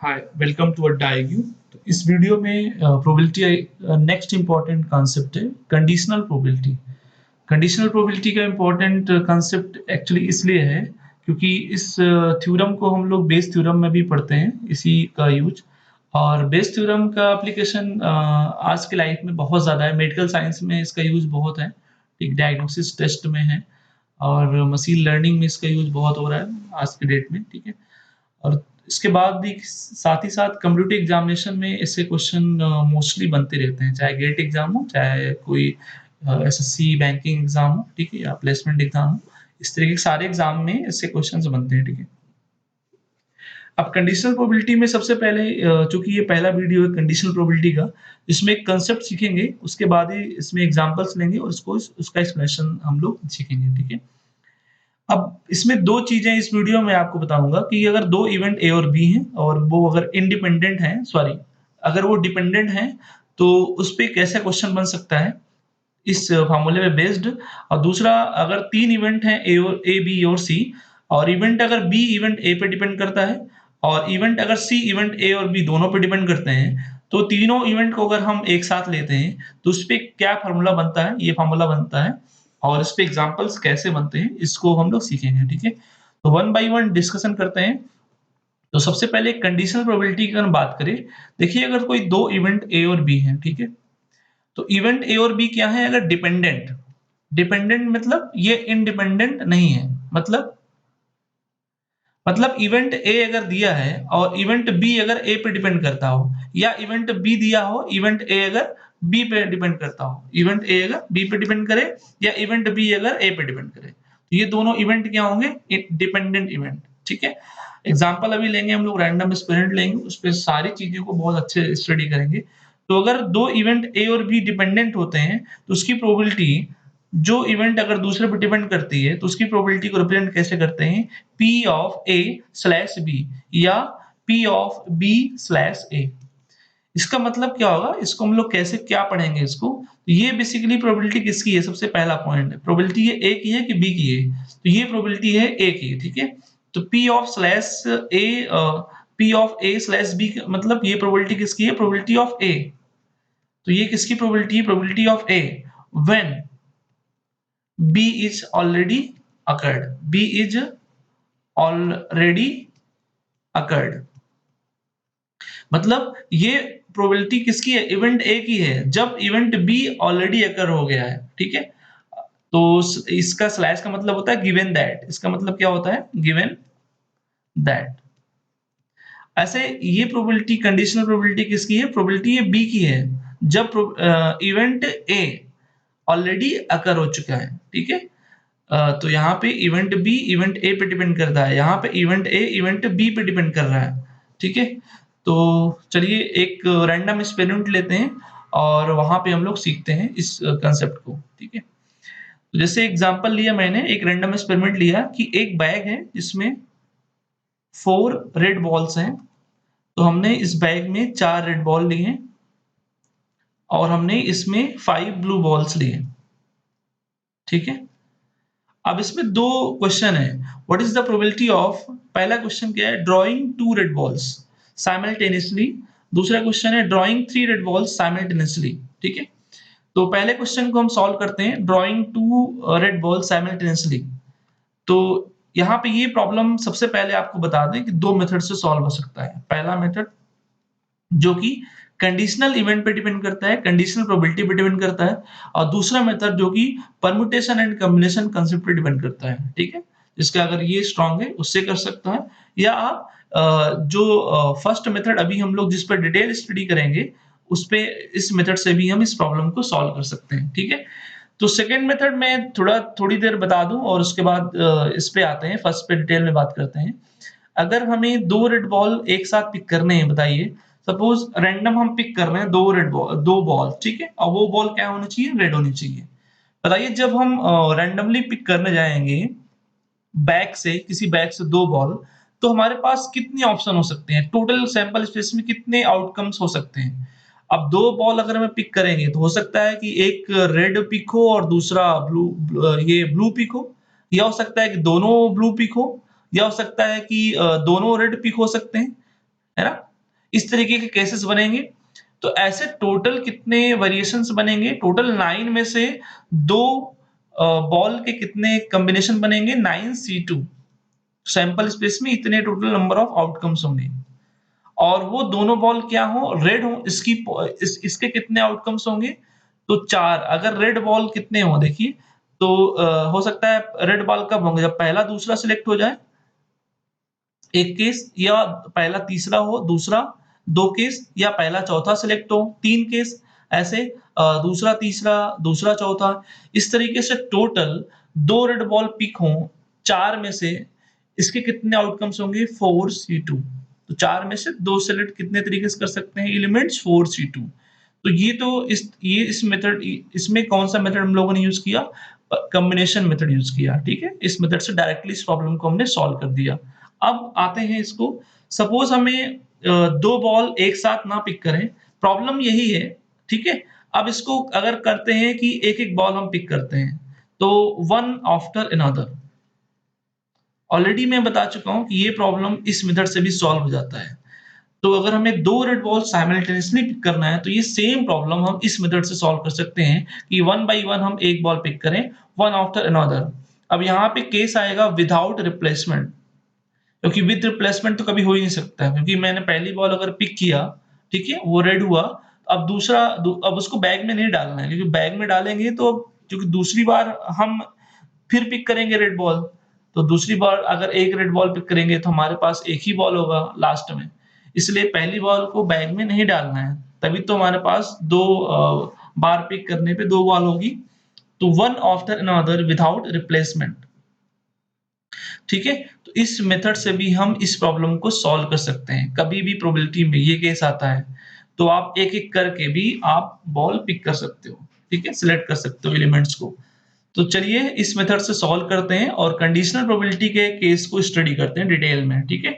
Hi welcome to अड्डाइग्यू। तो इस video में प्रोबेबिलिटी नेक्स्ट इंपॉर्टेंट कॉन्सेप्ट है कंडीशनल प्रोबेबिलिटी। कंडीशनल प्रोबेबिलिटी का इंपॉर्टेंट कॉन्सेप्ट एक्चुअली इसलिए है क्योंकि इस थ्योरम को हम लोग बेस थ्योरम में भी पढ़ते हैं इसी का यूज। और बेस थ्योरम का एप्लीकेशन आज के लाइफ में बहुत ज़्यादा है। मेडिकल साइंस में इसका यूज बहुत है, ठीक, डायग्नोसिस टेस्ट में है और मशीन लर्निंग में इसका यूज बहुत हो रहा है आज के डेट में, ठीक है। और इसके बाद भी साथ ही साथ कम्पिटिटिव एग्जामिनेशन में ऐसे क्वेश्चन मोस्टली बनते रहते हैं, चाहे गेट एग्जाम हो, चाहे कोई एसएससी बैंकिंग एग्जाम हो, ठीक है, या प्लेसमेंट एग्जाम हो। इस तरह के सारे एग्जाम में ऐसे क्वेश्चंस बनते हैं, ठीक है। अब कंडीशनल प्रोबेबिलिटी में सबसे पहले चूंकि ये पहला वीडियो है कंडीशनल प्रोबेबिलिटी का, इसमें एक कंसेप्ट सीखेंगे, उसके बाद ही इसमें एग्जांपल्स लेंगे और उसका एक्सप्लेनेशन हम लोग सीखेंगे, ठीक है। अब इसमें 2 चीज़ें इस वीडियो में आपको बताऊँगा कि अगर 2 इवेंट ए और बी हैं और वो अगर इंडिपेंडेंट हैं, सॉरी, अगर वो डिपेंडेंट हैं, तो उसपे कैसे क्वेश्चन बन सकता है इस फ़ॉर्मूले पे बेस्ड। और दूसरा, अगर 3 इवेंट हैं ए, बी और सी, और इवेंट अगर बी इवेंट ए पे डिपेंड करता है और इवेंट अगर सी इवेंट ए और बी दोनों पे डिपेंड करते हैं, तो तीनों इवेंट को अगर हम एक साथ लेते हैं, तो उसपे क्या फ़ॉर्मूला बनता है, ये फ़ॉर्मूला बनता है और इसपे एग्ज़ाम्पल्स कैसे बनते हैं, इसको हम लोग सीखेंगे, ठीक है। तो वन बाय वन डिस्कशन करते हैं। तो सबसे पहले कंडीशनल प्रोबेबिलिटी की अगर बात करें, देखिए अगर कोई 2 इवेंट ए और बी हैं, ठीक है। तो इवेंट ए और बी क्या है? अगर डिपेंडेंट, डिपेंडेंट मतलब ये इंडिपेंडेंट नहीं है। मतलब इवेंट ए अगर दिया है और इवेंट बी अगर ए पे डिपेंड करता हो, या इवेंट बी दिया हो, इवेंट ए अगर बी पे डिपेंड करता हो, इवेंट ए अगर बी पे डिपेंड करे या इवेंट बी अगर ए पे डिपेंड करे, तो ये दोनों इवेंट क्या होंगे? डिपेंडेंट इवेंट, ठीक है। एग्जाम्पल अभी लेंगे हम लोग, रैंडम एक्सपेरिमेंट लेंगे, उस पे सारी चीजें को बहुत अच्छे स्टडी करेंगे। तो अगर 2 इवेंट ए और बी डिपेंडेंट होते हैं, तो उसकी प्रोबेबिलिटी, जो इवेंट अगर दूसरे पे डिपेंड करती है, तो उसकी प्रोबेबिलिटी को रिप्रेजेंट कैसे करते हैं? P of A slash B या P of B slash A। इसका मतलब क्या होगा? इसको हम लोग कैसे क्या पढ़ेंगे इसको? तो ये बेसिकली प्रोबेबिलिटी किसकी है? सबसे पहला पॉइंट है, प्रोबेबिलिटी ये A की है कि B की है? तो ये प्रोबेबिलिटी है A की, ठीक है। तो P of slash A, P of A slash B मतलब ये प्रोबेबिलिटी किसकी है? Probability of A। तो ये किसकी प्रोबेबिलिटी है? Probability of A when B is already occurred. B is already occurred. मतलब ये प्रोबेबिलिटी किसकी है? इवेंट ए की है, जब इवेंट बी ऑलरेडी अकर हो गया है, ठीक है। तो इसका स्लैश का मतलब होता है गिवन दैट। इसका मतलब क्या होता है? Given that. ऐसे ये प्रोबेबिलिटी, कंडीशनल प्रोबेबिलिटी किसकी है? प्रोबेबिलिटी ये बी की है, जब इवेंट ए ऑलरेडी अकर हो चुका है, ठीक है। तो यहाँ पे इवेंट बी इवेंट ए पे डिपेंड करता है, यहाँ पे इवेंट ए इवेंट बी पे डिपेंड कर रहा है, ठीक है। तो चलिए एक रैंडम एक्सपेरिमेंट लेते हैं और वहां पे हम लोग सीखते हैं इस कंसेप्ट को, ठीक है। तो जैसे एग्जांपल लिया मैंने, एक रैंडम एक्सपेरिमेंट लिया कि एक बैग है जिसमें 4 रेड बॉल्स हैं। तो हमने इस बैग में 4 रेड बॉल लिए और हमने इसमें 5 ब्लू बॉल्स लिए, ठीक है। अब इसमें 2 क्वेश्चन है। What is the probability of, पहला क्वेश्चन क्या है? Drawing 2 red balls simultaneously. दूसरा क्वेश्चन है ड्राइंग 3 रेड बॉल्स साइमल्टेनियसली, ठीक है। तो पहले क्वेश्चन को हम सॉल्व करते हैं, ड्राइंग 2 रेड बॉल्स साइमल्टेनियसली। तो यहाँ पे ये प्रॉब्लम सबसे पहले आपको बता दें कि 2 मेथड से सॉल्व हो सकता है। पहला मेथड जो कि कंडीशनल इवेंट पे डिपेंड करता है, कंडीशनल प्रोबेबिलिटी पे डिपेंड करता है, और दूसरा मेथड जो कि परम्यूटेशन एंड कॉम्बिनेशन कांसेप्ट पे डिपेंड करता है, ठीक है। जिसका अगर ये स्ट्रांग है उससे कर सकता है, या आप जो फर्स्ट मेथड अभी हम लोग जिस पर डिटेल स्टडी करेंगे, उस पे इस मेथड से भी हम इस प्रॉब्लम को सॉल्व कर सकते हैं, ठीक है। तो सेकंड मेथड में थोड़ी देर बता दूं और उसके बाद इस पे आते हैं, फर्स्ट पे डिटेल में बात करते हैं। अगर हमें 2 रेड बॉल एक साथ पिक करने हैं, बताइए, सपोज रैंडम हम पिक कर रहे हैं 2 बॉल, ठीक है, और वो बॉल क्या होनी चाहिए? रेड होनी चाहिए। बताइए जब हम रैंडमली पिक करने जाएंगे बैग से, किसी बैग से 2 बॉल, तो हमारे पास कितने ऑप्शन हो सकते हैं? टोटल सैंपल स्पेस में कितने आउटकम्स हो सकते हैं? अब 2 बॉल अगर हमें पिक करेंगे तो हो सकता है कि एक रेड पिक हो और दूसरा ये ब्लू पिक हो, या हो सकता है कि दोनों ब्लू पिक हो, या हो सकता है कि दोनों रेड पिक हो सकते हैं, है ना? इस तरीके के केसेस बनेंगे। तो ऐसे टोटल कितने वेरिएशंस बनेंगे? टोटल 9 में से 2 बॉल के कितने कॉम्बिनेशन बनेंगे? 9 C2 सैंपल स्पेस में इतने टोटल नंबर ऑफ आउटकम्स होंगे। और वो दोनों बॉल क्या हो? रेड हो। इसके कितने आउटकम्स होंगे? तो 4। अगर रेड बॉल कितने हो देखिए, तो हो सकता है रेड बॉल कब होंगे? जब पहला दूसरा सिलेक्ट हो जाए, एक केस, या पहला तीसरा हो दूसरा, 2 केस, या पहला चौथा सिलेक्ट हो 3 केस, ऐसे दूसरा तीसरा, दूसरा चौथा। इस तरीके से टोटल 2 रेड बॉल पिक हों 4 में से, इसके कितने आउटकम्स होंगे? 4C2। तो 4 में से 2 सेलेक्ट कितने तरीके से कर सकते हैं एलिमेंट्स? 4C2। तो ये इस मेथड, इसमें कौन-सा मेथड हम लोगों ने यूज़ किया? कॉम्बिनेशन मेथड यूज़ किया, ठीक है? इस मेथड से डायरेक्टली इस प्रॉब्लम को हमने सॉल्व कर दिया। अब आते हैं इसको, सपोज़ हमें 2 बॉल एक साथ ना पिक करें, प्रॉब्लम यही है, ठीक है? अब इसको अगर करते हैं कि एक-एक बॉल हम पिक करते हैं, तो वन आफ्टर अनदर। ऑलरेडी मैं बता चुका हूँ कि ये प्रॉब्लम इस मेथड से भी सॉल्व हो जाता है। तो अगर हमें 2 रेड बॉल साइमल्टेनियसली पिक करना है, तो ये सेम प्रॉब्लम हम इस मेथड से सॉल्व कर सकते हैं कि वन बाय वन हम एक बॉल पिक करें, वन आफ्टर अनदर। अब यहाँ पे केस आएगा विदाउट रिप्लेसमेंट, क्योंकि विद रिप्लेसमेंट तो कभी हो ही नहीं सकता है, क्योंकि मैंने पहली बॉल अगर पिक किया, ठीक है? वो रेड हुआ, अब अब उसको बैग में नहीं डालना है, क्योंकि बैग में डालेंगे तो क्योंकि दूसरी बार हम फिर पिक करेंगे रेड बॉल, तो दूसरी बार अगर एक रेड बॉल पिक करेंगे तो हमारे पास एक ही बॉल होगा लास्ट में। इसलिए पहली बॉल को बैग में नहीं डालना है, तभी तो हमारे पास 2 बार पिक करने पे 2 बॉल होगी। तो one after another without replacement, ठीक है? तो इस मेथड से भी हम इस प्रॉब्लम को सॉल्व कर सकते हैं। कभी भी प्रोबेबिलिटी में ये केस आता है, तो आप एक-एक करके भी आप बॉल पिक कर सकते हो, ठीक है? सिलेक्ट कर सकते हो एलिमेंट्स को। तो चलिए इस मेथड से सॉल्व करते हैं और कंडीशनल प्रोबेबिलिटी के केस को स्टडी करते हैं डिटेल में, ठीक है?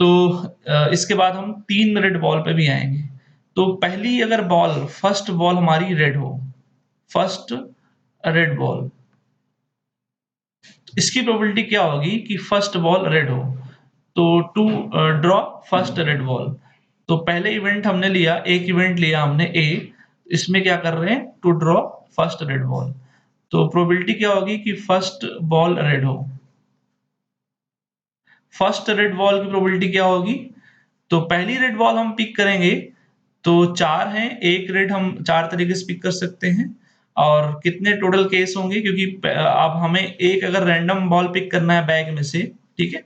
तो इसके बाद हम 3 रेड बॉल पे भी आएँगे। तो पहली अगर बॉल, फर्स्ट बॉल हमारी रेड हो, फर्स्ट रेड बॉल, इसकी प्रोबेबिलिटी क्या होगी कि फर्स्ट बॉल रेड हो? तो to draw first red ball. तो पहले इवेंट हमने लिया, एक इवेंट लिया हमने ए, इसमें क्या कर रहे हैं? To draw first red ball. तो प्रोबेबिलिटी क्या होगी कि फर्स्ट बॉल रेड हो? फर्स्ट रेड बॉल की प्रोबेबिलिटी क्या होगी? तो पहली रेड बॉल हम पिक करेंगे, तो 4 हैं, 1 रेड हम 4 तरीके से पिक कर सकते हैं। और कितने टोटल केस होंगे, क्योंकि अब हमें एक अगर रैंडम बॉल पिक करना है बैग में से, ठीक है?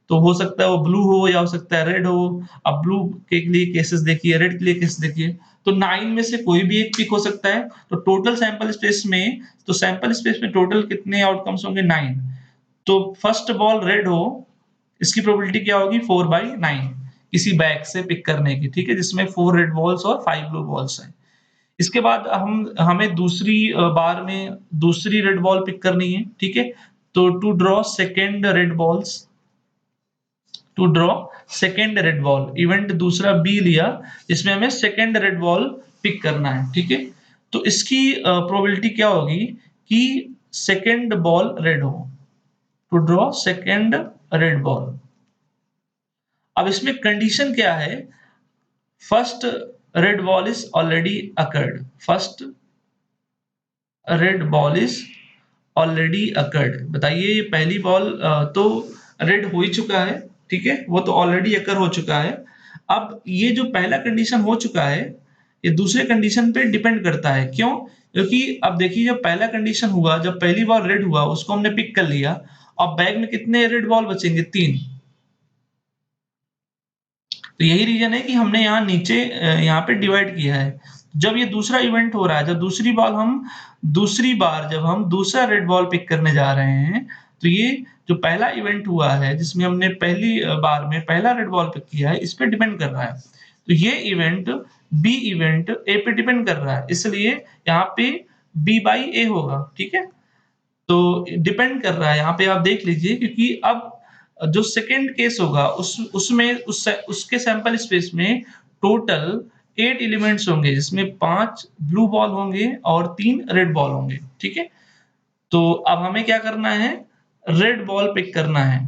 तो हो सकता है वो ब्लू हो या हो सकता है रेड हो। अब ब्लू के लिए केसेस देखिए, रेड के लिए केस देखिए। तो 9 में से कोई भी एक पिक हो सकता है। तो टोटल सैंपल स्पेस में, तो सैंपल स्पेस में टोटल कितने आउटकम्स होंगे? 9। तो फर्स्ट बॉल रेड हो, इसकी प्रोबेबिलिटी क्या होगी? 4/9 किसी बैग से पिक करने की, ठीक है? जिसमें 4 रेड बॉल्स और 5 ब्लू बॉल्स हैं। इसके बाद हमें दूसरी बार में दूसरी रेड बॉल पिक करनी है, ठीक है? तो to draw second red ball, event दूसरा बी लिया, जिसमें हमें सेकंड रेड बॉल पिक करना है, ठीक है? तो इसकी प्रोबेबिलिटी क्या होगी कि सेकंड बॉल रेड हो, to draw second red ball. अब इसमें कंडीशन क्या है? First red ball is already occurred, first red ball is already occurred. बताइए, ये पहली बॉल तो रेड हो ही चुका है, ठीक है? वो तो ऑलरेडी अकर हो चुका है। अब ये जो पहला कंडीशन हो चुका है, ये दूसरे कंडीशन पे डिपेंड करता है। क्यों? क्योंकि अब देखिए, जब पहला कंडीशन हुआ, जब पहली बार रेड हुआ, उसको हमने पिक कर लिया। अब बैग में कितने रेड बॉल बचेंगे? 3। तो यही रीज़न है कि हमने यहाँ नीचे यहाँ पे डिवाइड किया है। जब ये दूसरा इवेंट हो रहा है, जब दूसरी बार जब हम दूसरा रेड बॉल पिक करने जा रहे हैं, तो ये जो पहला इवेंट हुआ है, जिसमें हमने पहली बार में पहला रेड बॉल पिक किया है, इस पे डिपेंड कर रहा है। तो ये इवेंट ए पे डिपेंड कर रहा है, इसलिए यहाँ पे B/A होगा, ठीक है? तो डिपेंड कर रहा है, यहाँ पे आप देख लीजिए, क्योंकि अब जो सेकंड केस होगा उसके सैंपल स्पेस में टोटल 8 एलिमेंट्स होंगे, जिसमें 5 ब्लू बॉल होंगे और 3 रेड बॉल होंगे, ठीक है? तो अब हमें क्या करना है? रेड बॉल पिक करना है।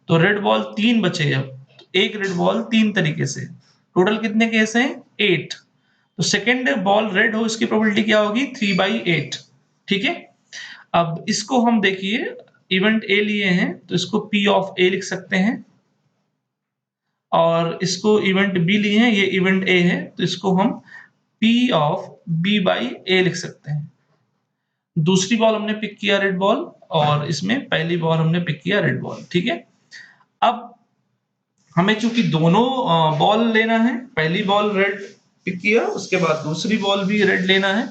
तो रेड बॉल 3 बचे अब। तो 1 रेड बॉल 3 तरीके से। टोटल कितने केस हैं? 8। तो सेकंड बॉल रेड हो, इसकी प्रोबेबिलिटी क्या होगी? 3/8। ठीक है, अब इसको हम देखिए इवेंट ए लिए हैं तो इसको P ऑफ A लिख सकते हैं, और इसको इवेंट बी लिए हैं, ये इवेंट ए है तो इसको हम P ऑफ B/A लिख सकते हैं। दूसरी बॉल हमने पिक किया रेड बॉल, और इसमें पहली बॉल हमने पिक किया रेड बॉल। ठीक है, अब हमें चूंकि दोनों बॉल लेना है, पहली बॉल रेड पिक किया, उसके बाद दूसरी बॉल भी रेड लेना है,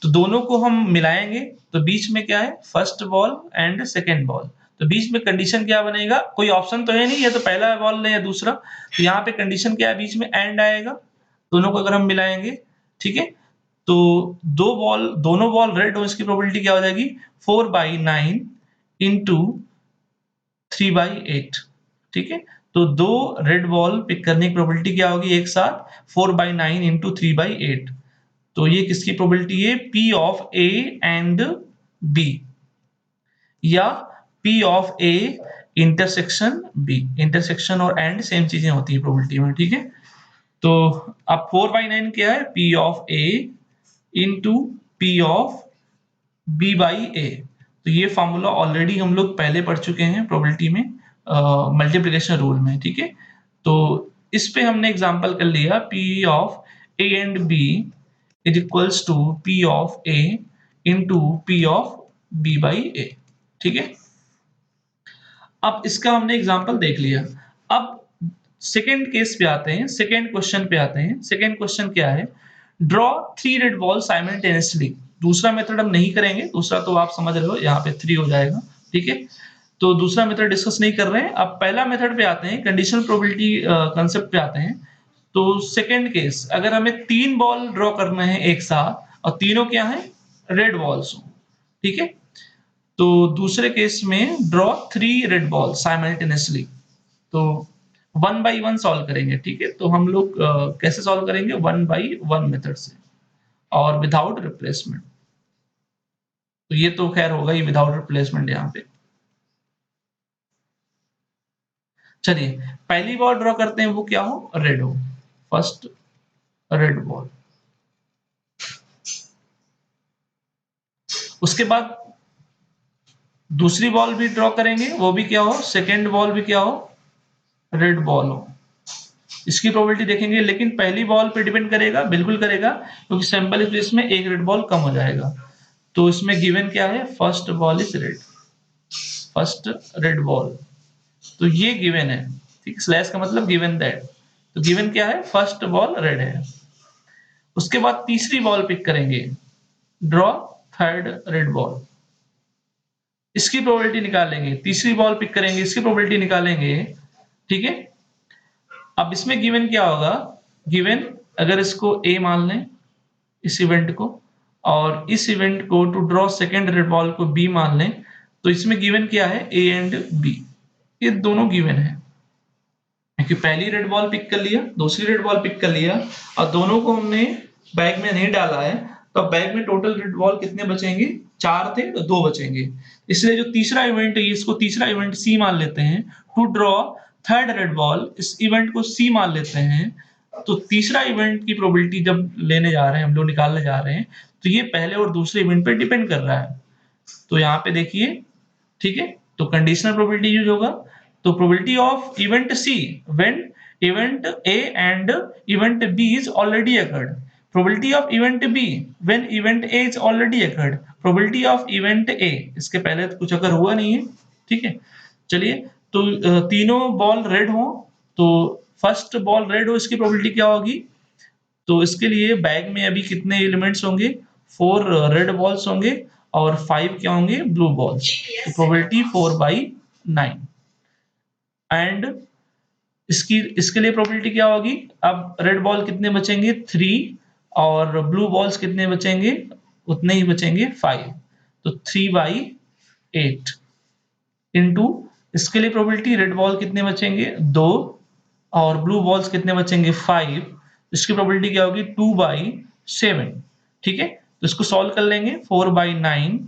तो दोनों को हम मिलाएंगे। तो बीच में क्या है? First ball and second ball. तो बीच में कंडीशन क्या बनेगा? कोई ऑप्शन तो है नहीं, या तो पहला बॉल ले या दूसरा। तो यहाँ पे कंडीशन क्या है? बीच में एंड आएगा, दोनों को अगर हम मिलाएंगे। ठीक है, तो दोनों बॉल रेड हो, इसकी प्रोबेबिलिटी क्या हो जाएगी? 4/9 इंटू 3/8। ठीक है, तो दो रेड बॉल पिक करने की प्रोबेबिलिटी क्या होगी एक साथ? 4/9 इंटू 3/8। तो ये किसकी प्रोबेबिलिटी है? P of A and B, या P of A intersection B। Intersection और एंड सेम चीजें होती है प्रोबेबिलिटी में। ठीक है, तो अब 4/9 क्या है? P of A into P of B/A। तो ये फॉर्मूला ऑलरेडी हम लोग पहले पढ़ चुके हैं प्रोबेबिलिटी में, मल्टीप्लिकेशन रूल में। ठीक है, तो इस पे हमने एग्जांपल कर लिया P of A and B is equals to P of A into P of B/A। ठीक है, अब इसका हमने एग्जांपल देख लिया। अब सेकेंड केस पे आते हैं, सेकेंड क्वेश्चन पे आते हैं। सेकेंड क्वेश्चन क्या है? Draw 3 red ball simultaneously. दूसरा मेथड हम नहीं करेंगे, दूसरा तो आप समझ रहे हो, यहाँ पे 3 हो जाएगा। ठीक है, तो दूसरा मेथड डिस्कस नहीं कर रहे हैं। अब पहला मेथड पे आते हैं, कंडीशनल प्रोबेबिलिटी कांसेप्ट पे आते हैं। तो सेकेंड केस, अगर हमें 3 बॉल ड्रॉ करना है एक साथ, और तीनों क्या है? रेड बॉल्स हो। ठीक है, तो दूसरे केस में ड्रॉ 3 रेड बॉल साइमल्टेनियसली। तो 1/1 सॉल्व करेंगे। ठीक है, तो हम लोग कैसे सॉल्व करेंगे? 1/1 मेथड से, और विदाउट रिप्लेसमेंट। तो ये तो खैर होगा ही विदाउट रिप्लेसमेंट यहाँ पे। चलिए, पहली बॉल ड्रॉ करते हैं, वो क्या हो? रेड हो। First red ball. उसके बाद दूसरी बॉल भी ड्रॉ करेंगे, वो भी क्या हो? सेकेंड बॉल भी क्या हो? रेड बॉल हो। इसकी प्रोबेबिलिटी देखेंगे, लेकिन पहली बॉल पे डिपेंड करेगा, बिल्कुल करेगा, क्योंकि सैंपल स्पेस में एक रेड बॉल कम हो जाएगा। तो इसमें गिवन क्या है? First ball is red, first red ball. तो ये गिवन है। ठीक, स्लैश का मतलब गिवन दैट। तो गिवन क्या है? फर्स्ट बॉल रेड है। उसके बाद तीसरी बॉल पिक करेंगे, ड्रॉ थर्ड रेड बॉल। इसकी प्रोबेबिलिटी निकालेंगे। तीसरी बॉल पिक करेंगे, इसकी प्रोबेबिलिटी निकालेंगे। ठीक है, अब इसमें गिवन क्या होगा? गिवन, अगर इसको A मान लें, इस इवेंट को, और इस इवेंट को to draw second red ball को B मान लें, तो इसमें गिवन क्या है? A and B। ये दोनों गिवन है, क्योंकि पहली रेड बॉल पिक कर लिया, दूसरी रेड बॉल पिक कर लिया, और दोनों को हमने बैग में नहीं डाला है, तो बैग में टोटल रेड बॉल कितने बचेंगे? 4 थे तो 2 बचेंगे। इसलिए जो तीसरा इवेंट है, इसको तीसरा इवेंट C मान लेते हैं। To draw third red ball, इस इवेंट को C मान लेते हैं। तो तीसरा इवेंट की प्रोबेबिलिटी जब लेने जा रहे हैं, हम लोग निकालने जा रहे हैं, तो ये पहले और दूसरे इवेंट पे डिपेंड कर रहा है। तो यहाँ पे देखिए, ठीक है, तो कंडीशनल प्रोबेबिलिटी यूज होगा। तो probability of event C when event A and event B is already occurred. Probability of event B when event A is already occurred. Probability of event A, इसके पहले तो कुछ अगर हुआ नहीं है। ठीक है, चलिए, तो तीनों बॉल रेड हो, तो फर्स्ट बॉल रेड हो, इसकी प्रोबेबिलिटी क्या होगी? तो इसके लिए बैग में अभी कितने एलिमेंट्स होंगे? 4 रेड बॉल्स होंगे, और 5 क्या होंगे? Blue balls. तो प्रोबेबिलिटी 4/9। एंड इसके लिए प्रोबेबिलिटी क्या होगी? अब रेड बॉल कितने बचेंगे? 3, और ब्लू बॉल्स कितने बचेंगे? उतने ही बचेंगे, 5। तो 3/8 इंटू, इसके लिए प्रोबेबिलिटी रेड बॉल कितने बचेंगे? 2, और ब्लू बॉल्स कितने बचेंगे? 5। इसकी प्रोबेबिलिटी क्या होगी? 2/7। ठीक है, तो इसको सॉल्व कर लेंगे। 4/9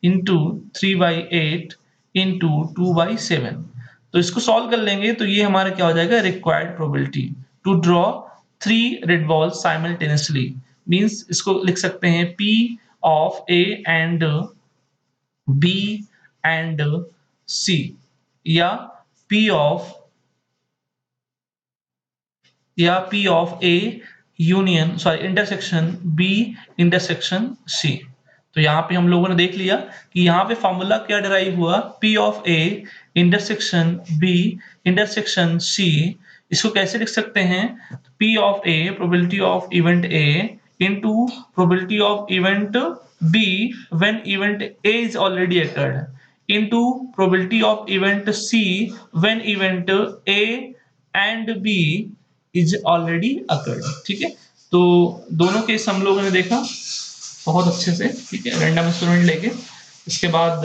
इंटू 3/8 इंटू 2/7। तो इसको सॉल्व कर लेंगे, तो ये हमारा क्या हो जाएगा? Required probability to draw 3 red balls simultaneously means इसको लिख सकते हैं P of A and B and C या P of A union intersection B intersection C। तो यहाँ पे हम लोगों ने देख लिया कि यहाँ पे फॉर्मूला क्या डिराइव हुआ, P of A intersection B intersection C। इसको कैसे लिख सकते हैं, P of A probability of event A into probability of event B when event A is already occurred into probability of event C when event A and B is already occurred। ठीक है, तो दोनों case हम लोगों ने देखा बहुत अच्छे से, ठीक है, रैंडम एक्सपेरिमेंट लेके। इसके बाद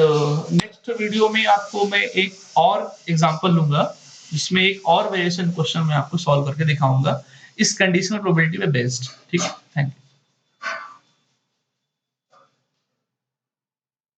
नेक्स्ट वीडियो में आपको मैं एक और एग्जांपल लूंगा जिसमें एक और वेरिएशन क्वेश्चन मैं आपको सॉल्व करके दिखाऊंगा इस कंडीशनल प्रोबेबिलिटी पे बेस्ड। ठीक है, थैंक यू।